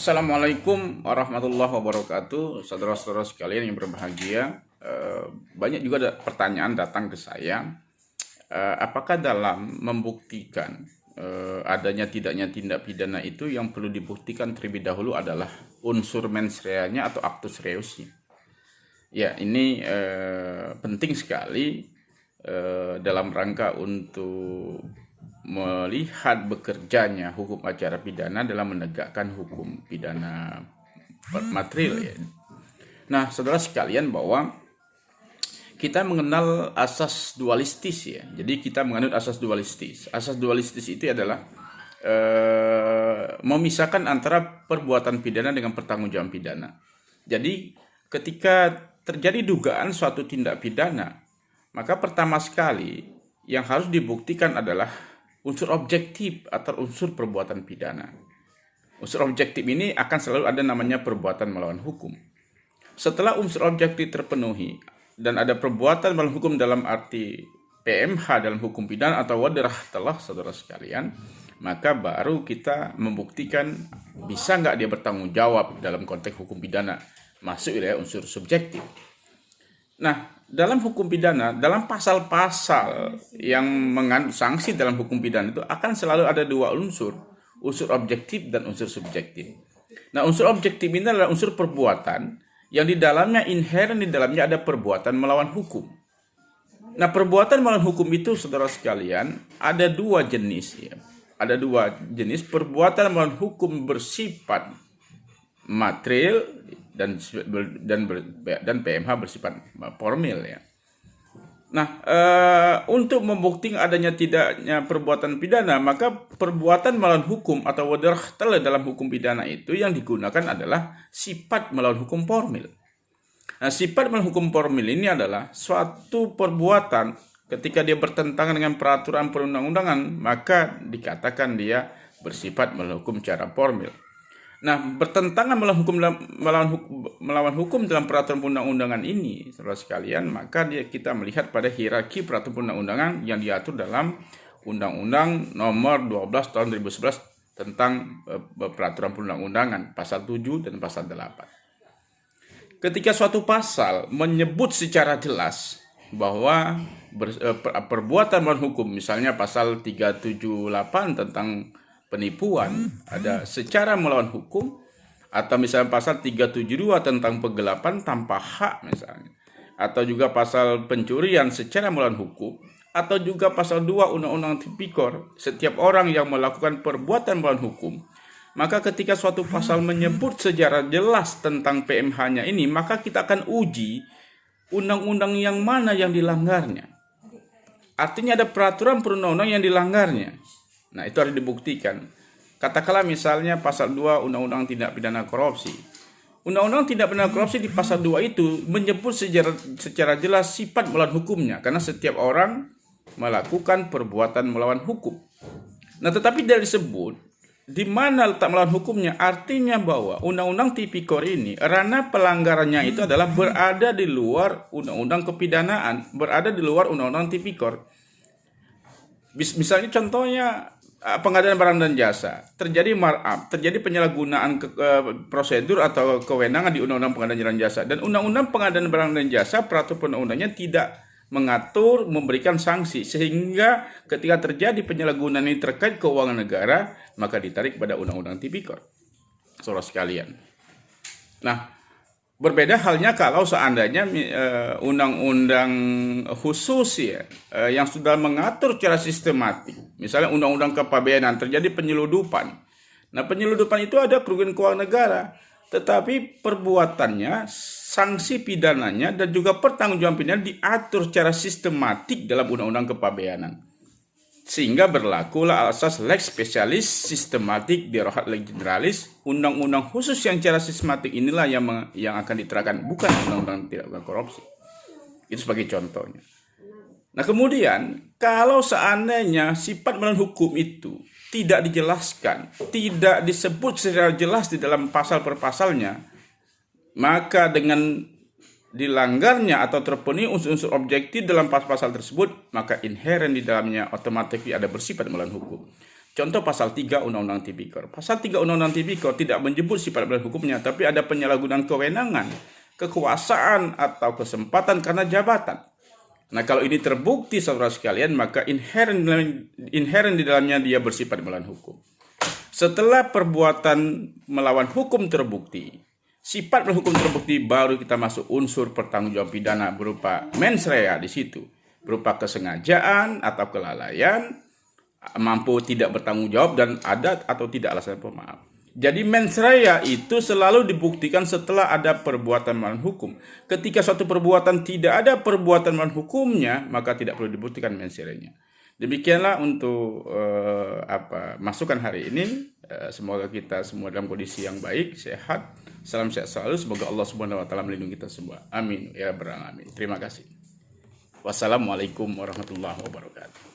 Assalamualaikum warahmatullahi wabarakatuh, saudara-saudara sekalian yang berbahagia. Banyak juga ada pertanyaan datang ke saya. Apakah dalam membuktikan adanya tidaknya tindak pidana itu yang perlu dibuktikan terlebih dahulu adalah unsur mens rea-nya atau actus reusnya? Ya, ini penting sekali dalam rangka untuk melihat bekerjanya hukum acara pidana dalam menegakkan hukum pidana material ya. Nah, saudara sekalian, bahwa kita mengenal asas dualistis ya. Jadi kita menganut asas dualistis. Asas dualistis itu adalah memisahkan antara perbuatan pidana dengan pertanggungjawaban pidana. Jadi ketika terjadi dugaan suatu tindak pidana, maka pertama sekali yang harus dibuktikan adalah unsur objektif atau unsur perbuatan pidana. Unsur objektif ini akan selalu ada namanya perbuatan melawan hukum. Setelah unsur objektif terpenuhi dan ada perbuatan melawan hukum dalam arti PMH dalam hukum pidana atau wadirah telah, saudara sekalian, maka baru kita membuktikan bisa nggak dia bertanggung jawab dalam konteks hukum pidana, masuk ya unsur subjektif. Nah, dalam hukum pidana, dalam pasal-pasal yang mengandung sanksi dalam hukum pidana itu akan selalu ada dua unsur objektif dan unsur subjektif. Nah, unsur objektif ini adalah unsur perbuatan yang di dalamnya inherent, di dalamnya ada perbuatan melawan hukum. Nah, perbuatan melawan hukum itu, saudara sekalian, ada dua jenis ya. Ada dua jenis perbuatan melawan hukum bersifat material dan PMH bersifat formil ya. Nah, untuk membuktikan adanya tidaknya perbuatan pidana, maka perbuatan melawan hukum atau wadirah telah dalam hukum pidana itu yang digunakan adalah sifat melawan hukum formil. Nah, sifat melawan hukum formil ini adalah suatu perbuatan ketika dia bertentangan dengan peraturan perundang-undangan, maka dikatakan dia bersifat melawan hukum secara formil. Nah, bertentangan melawan hukum dalam peraturan perundang-undangan ini, saudara sekalian, maka kita melihat pada hierarki peraturan perundang-undangan yang diatur dalam Undang-Undang Nomor 12 Tahun 2011 tentang peraturan perundang-undangan, pasal 7 dan pasal 8. Ketika suatu pasal menyebut secara jelas bahwa perbuatan melawan hukum, misalnya pasal 378 tentang penipuan ada secara melawan hukum, atau misalnya pasal 372 tentang penggelapan tanpa hak misalnya, atau juga pasal pencurian secara melawan hukum, atau juga pasal 2 Undang-Undang Tipikor, setiap orang yang melakukan perbuatan melawan hukum, maka ketika suatu pasal menyebut secara jelas tentang PMH-nya ini, maka kita akan uji undang-undang yang mana yang dilanggarnya. Artinya ada peraturan perundang-undang yang dilanggarnya. Nah, itu harus dibuktikan. Katakanlah misalnya pasal 2 Undang-Undang Tindak Pidana Korupsi. Undang-Undang Tindak Pidana Korupsi di pasal 2 itu menyebut secara jelas sifat melawan hukumnya, karena setiap orang melakukan perbuatan melawan hukum. Nah, tetapi dari disebut di mana letak melawan hukumnya, artinya bahwa Undang-Undang Tipikor ini ranah pelanggarannya itu adalah berada di luar Undang-Undang Kepidanaan, berada di luar Undang-Undang Tipikor. Misalnya contohnya pengadaan barang dan jasa, terjadi markup, terjadi penyalahgunaan prosedur atau kewenangan di Undang-Undang Pengadaan Barang dan Jasa, dan Undang-Undang Pengadaan Barang dan Jasa peraturan undang-undangnya tidak mengatur, memberikan sanksi, sehingga ketika terjadi penyalahgunaan ini terkait keuangan negara, maka ditarik pada Undang-Undang Tipikor, saudara sekalian. Nah, berbeda halnya kalau seandainya undang-undang khusus ya, yang sudah mengatur secara sistematik, misalnya undang-undang kepabeanan, terjadi penyeludupan. Nah, penyeludupan itu ada kerugian keuangan negara, tetapi perbuatannya, sanksi pidananya, dan juga pertanggungjawaban pidana diatur secara sistematik dalam undang-undang kepabeanan. Sehingga berlakulah asas lex specialis sistematik derogat lex generalis. Undang-undang khusus yang secara sistematik inilah yang akan diterapkan, bukan undang-undang tidak korupsi. Itu sebagai contohnya. Nah, kemudian kalau seandainya sifat melawan hukum itu tidak dijelaskan, tidak disebut secara jelas di dalam pasal per pasalnya, maka dengan dilanggarnya atau terpenuhi unsur-unsur objektif dalam pasal-pasal tersebut, maka inherent di dalamnya otomatis ada bersifat melawan hukum. Contoh pasal 3 Undang-Undang Tipikor. Pasal 3 Undang-Undang Tipikor tidak menyebut sifat berlaku hukumnya, tapi ada penyalahgunaan kewenangan, kekuasaan, atau kesempatan karena jabatan. Nah, kalau ini terbukti saudara sekalian, maka inherent di dalamnya dia bersifat melawan hukum. Setelah perbuatan melawan hukum terbukti, sifat melawan hukum terbukti, baru kita masuk unsur pertanggungjawab pidana berupa mens rea di situ, berupa kesengajaan atau kelalaian, mampu tidak bertanggung jawab, dan ada atau tidak alasan pemaaf. Jadi mens rea itu selalu dibuktikan setelah ada perbuatan melawan hukum. Ketika suatu perbuatan tidak ada perbuatan melawan hukumnya, maka tidak perlu dibuktikan mens rea-nya. Demikianlah untuk masukan hari ini. Semoga kita semua dalam kondisi yang baik, sehat. Salam sehat selalu. Semoga Allah Subhanahu wa taala melindungi kita semua. Amin ya rabbal alamin. Terima kasih. Wassalamualaikum warahmatullahi wabarakatuh.